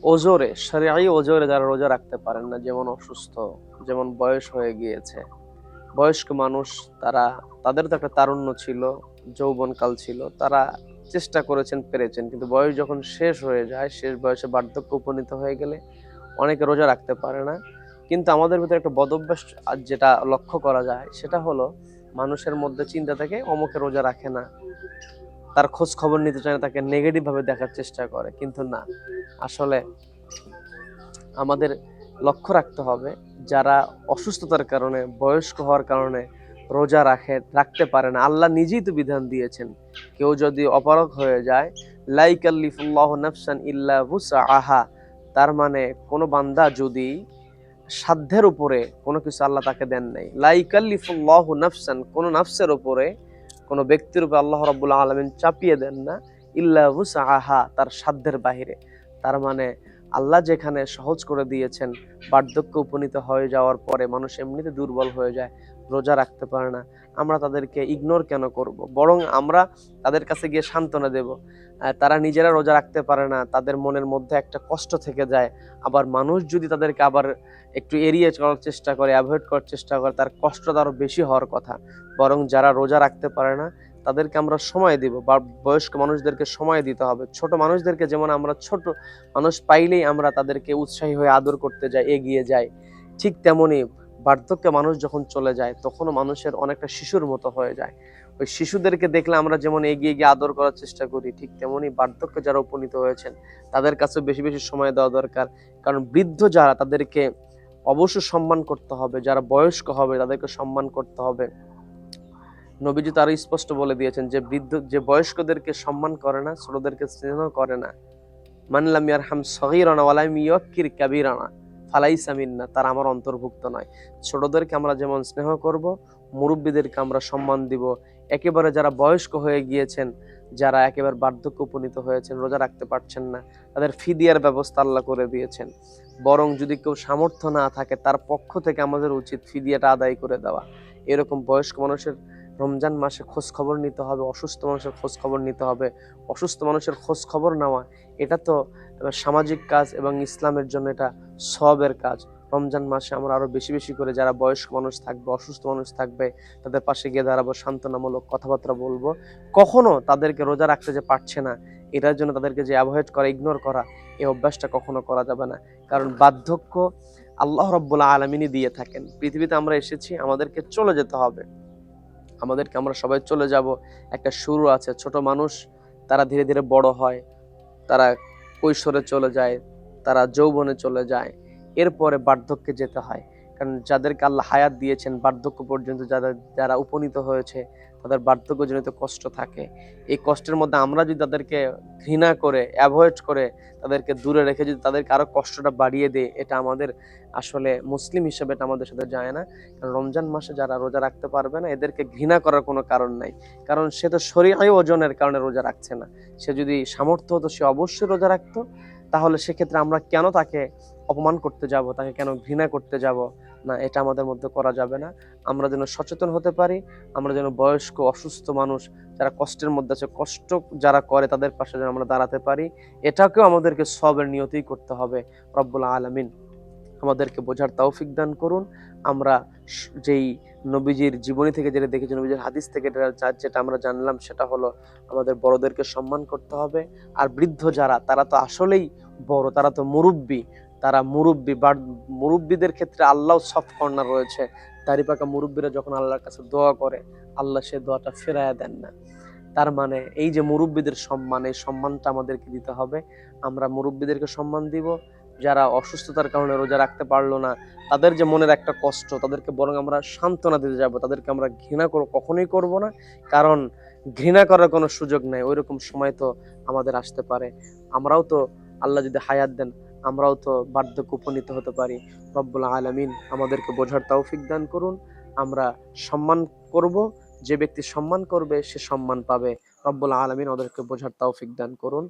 ওজোরে, শরীয়ী ওজোরে যারা রোজা রাখতে পারেন না, যেমন অসুস্থ, যেমন বয়স হয়ে গিয়েছে, বয়স্ক মানুষ, তাদের তো একটা তারুণ্য ছিল, যৌবনকাল ছিল, তারা চেষ্টা করেছেন, পেরেছেন, কিন্তু বয়স যখন শেষ হয়ে যায়, শেষ বয়সে বার্ধক্য উপনীত হয়ে গেলে অনেকে রোজা রাখতে পারে না। কিন্তু আমাদের ভিতরে একটা বদভ্যাস যেটা লক্ষ্য করা যায়, সেটা হলো মানুষের মধ্যে চিন্তা থাকে অমুকে রোজা রাখে না, তার খোঁজ খবর নিতে চায় না, তাকে নেগেটিভ ভাবে দেখার চেষ্টা করে। কিন্তু না, আসলে আমাদের লক্ষ্য রাখতে হবে, যারা অসুস্থতার কারণে, বয়স্ক হওয়ার কারণে রোজা রাখতে পারে না, আল্লাহ নিজেই তো বিধান দিয়েছেন, কেউ যদি অপারগ হয়ে যায়, লা ইকাল্লিফুল্লাহু নাফসান ইল্লা উসআহা, তার মানে কোনো বান্দা যদি সাধ্যের উপরে কোনো কিছু আল্লাহ তাকে দেন নাই, লা ইকাল্লিফুল্লাহু নাফসান, কোনো নাফসের উপরে, কোনো ব্যক্তির উপরে আল্লাহ রাব্বুল আলামিন চাপিয়ে দেন না, ইল্লা উসআহা, তার সাধ্যের বাহিরে। তার মানে আল্লাহ যেখানে সহজ করে দিয়েছেন, বার্ধক্য উপনীত হয়ে যাওয়ার পরে মানুষ এমনিতে দুর্বল হয়ে যায়, রোজা রাখতে পারে না, আমরা তাদেরকে ইগনোর কেন করব? বরং আমরা তাদের কাছে গিয়ে সান্ত্বনা দেব। তারা নিজেরা রোজা রাখতে পারে না, তাদের মনের মধ্যে একটা কষ্ট থেকে যায়, আবার মানুষ যদি তাদেরকে আবার একটু এড়িয়ে চলার চেষ্টা করে, অ্যাভয়েড করার চেষ্টা করে, তার কষ্টটা আরো বেশি হওয়ার কথা। বরং যারা রোজা রাখতে পারে না, তাদেরকে আমরা সময় দিব, বা বয়স্ক মানুষদেরকে সময় দিতে হবে। ছোট মানুষদেরকে যেমন আমরা ছোট মানুষ পাইলেই আমরা তাদেরকে উৎসাহী হয়ে আদর করতে যাই, এগিয়ে যাই, ঠিক তেমনি বার্ধক্যে মানুষ যখন চলে যায়, তখনও মানুষের অনেকটা শিশুর মতো হয়ে যায়। ওই শিশুদেরকে দেখলে আমরা যেমন এগিয়ে গিয়ে আদর করার চেষ্টা করি, ঠিক তেমনি বার্ধক্যে যারা উপনীত হয়েছেন, তাদের কাছে বেশি বেশি সময় দেওয়া দরকার। কারণ বৃদ্ধ যারা, তাদেরকে অবশ্যই সম্মান করতে হবে, যারা বয়স্ক হবে তাদেরকে সম্মান করতে হবে। নবীজি তারা স্পষ্ট বলে দিয়েছেন যে বয়স্কদেরকে সম্মান করে না, ছোটদেরকে স্নেহ করে না, মান লাম ইয়ারহাম সগীরানা ওয়া লাম ইউক্কির কাবীরানা ফালাইসা মিন্না, তারা আমার অন্তর্ভুক্ত নয়। ছোটদেরকে আমরা যেমন স্নেহ করব, মুরব্বীদেরকে আমরা সম্মান দিব। একেবারে যারা বয়স্ক হয়ে গিয়েছেন, যারা একেবারে বার্ধক্য উপনীত হয়েছেন, রোজা রাখতে পারছেন না, তাদের ফিদিয়ার ব্যবস্থা আল্লাহ করে দিয়েছেন। বরং যদি কেউ সামর্থ্য না থাকে, তার পক্ষ থেকে আমাদের উচিত ফিদিয়াটা আদায় করে দেওয়া। এরকম বয়স্ক মানুষের রমজান মাসে খোঁজ খবর নিতে হবে, অসুস্থ মানুষের খোঁজ খবর নিতে হবে। অসুস্থ মানুষের খোঁজ খবর নেওয়া, এটা তো সামাজিক কাজ, এবং ইসলামের জন্য এটা সওয়াবের কাজ। রমজান মাসে আমরা আরো বেশি বেশি করে যারা বয়স্ক মানুষ থাকবে, অসুস্থ মানুষ থাকবে, তাদের পাশে গিয়ে দাঁড়াবো, সান্ত্বনামূলক কথাবার্তা বলবো। কখনো তাদেরকে রোজা রাখতে যে পারছে না, এটার জন্য তাদেরকে যে অ্যাভয়েড করা, ইগনোর করা, এই অভ্যাসটা কখনো করা যাবে না। কারণ বার্ধক্য আল্লাহ রাব্বুল আলামিনই দিয়ে থাকেন। পৃথিবীতে আমরা এসেছি, আমাদেরকে চলে যেতে হবে, আমরা সবাই চলে যাব। একটা শুরু আছে, ছোট মানুষ তারা ধীরে ধীরে বড় হয়, তারা কৈশোরে চলে যায়, তারা যৌবনে চলে যায়, এরপরে বার্ধক্যে যেতে হয়। কারণ যাদেরকে আল্লাহ হায়াত দিয়েছেন, বার্ধক্য পর্যন্ত যারা উপনীত হয়েছে, তাদের বার্ধক্যজনিত কষ্ট থাকে। এই কষ্টের মধ্যে আমরা যদি তাদেরকে ঘৃণা করে, অ্যাভয়েড করে, তাদেরকে দূরে রেখে যদি তাদেরকে আরো কষ্টটা বাড়িয়ে দেয়, এটা আমাদের আসলে মুসলিম হিসেবে এটা আমাদের সাথে যায় না। কারণ রমজান মাসে যারা রোজা রাখতে পারবে না, এদেরকে ঘৃণা করার কোনো কারণ নাই। কারণ সে তো শরীয়ী ওজনের কারণে রোজা রাখছে না। সে যদি সামর্থ্য হতো, সে অবশ্যই রোজা রাখতো। তাহলে সেক্ষেত্রে আমরা কেন তাকে অপমান করতে যাব, তাকে কেন ঘৃণা করতে যাব? না, এটা আমাদের মধ্যে করা যাবে না। আমরা যেন সচেতন হতে পারি, আমরা যেন বয়স্ক অসুস্থ মানুষ যারা কষ্টের মধ্যে আছে, কষ্ট যারা করে, তাদের পাশে যেন আমরা দাঁড়াতে পারি। এটাকেও আমাদেরকে সবের নিয়তেই করতে হবে। রব্বুল আলামিন আমাদেরকে বোঝার তৌফিক দান করুন। আমরা যেই নবীজির জীবনী থেকে যেটা দেখেছি, নবীজির হাদিস থেকে যেটা আমরা জানলাম, সেটা হলো আমাদের বড়দেরকে সম্মান করতে হবে। আর বৃদ্ধ যারা, তারা তো আসলেই বড়, তারা তো মুরব্বী, তারা মুরব্বী। মুরব্বীদের ক্ষেত্রে আল্লাহ সফট কর্নার রয়েছে। দাড়ি পাকা মুরব্বীরা যখন আল্লাহর কাছে দোয়া করে, আল্লাহ সে দোয়াটা ফেরায়া দেন না। তার মানে এই যে মুরব্বীদের সম্মান, এই সম্মানটা আমাদেরকে দিতে হবে। আমরা মুরব্বীদেরকে সম্মান দিব। যারা অসুস্থতার কারণে রোজা রাখতে পারলো না, তাদের যে মনের একটা কষ্ট, তাদেরকে বরং আমরা সান্ত্বনা দিতে যাব, তাদেরকে আমরা ঘৃণা কখনোই করব না। কারণ ঘৃণা করার কোনো সুযোগ নেই, ওইরকম সময় তো আমাদের আসতে পারে। আমরাও তো, আল্লাহ যদি হায়াত দেন, আমরাও তো বার্ধক্য উপনীত হতে পারি। রব্বুল আলামিন আমাদেরকে বোঝার তৌফিক দান করুন। আমরা সম্মান করব, যে ব্যক্তি সম্মান করবে সে সম্মান পাবে। রব্বুল আলামিন আমাদেরকে বোঝার তৌফিক দান করুন।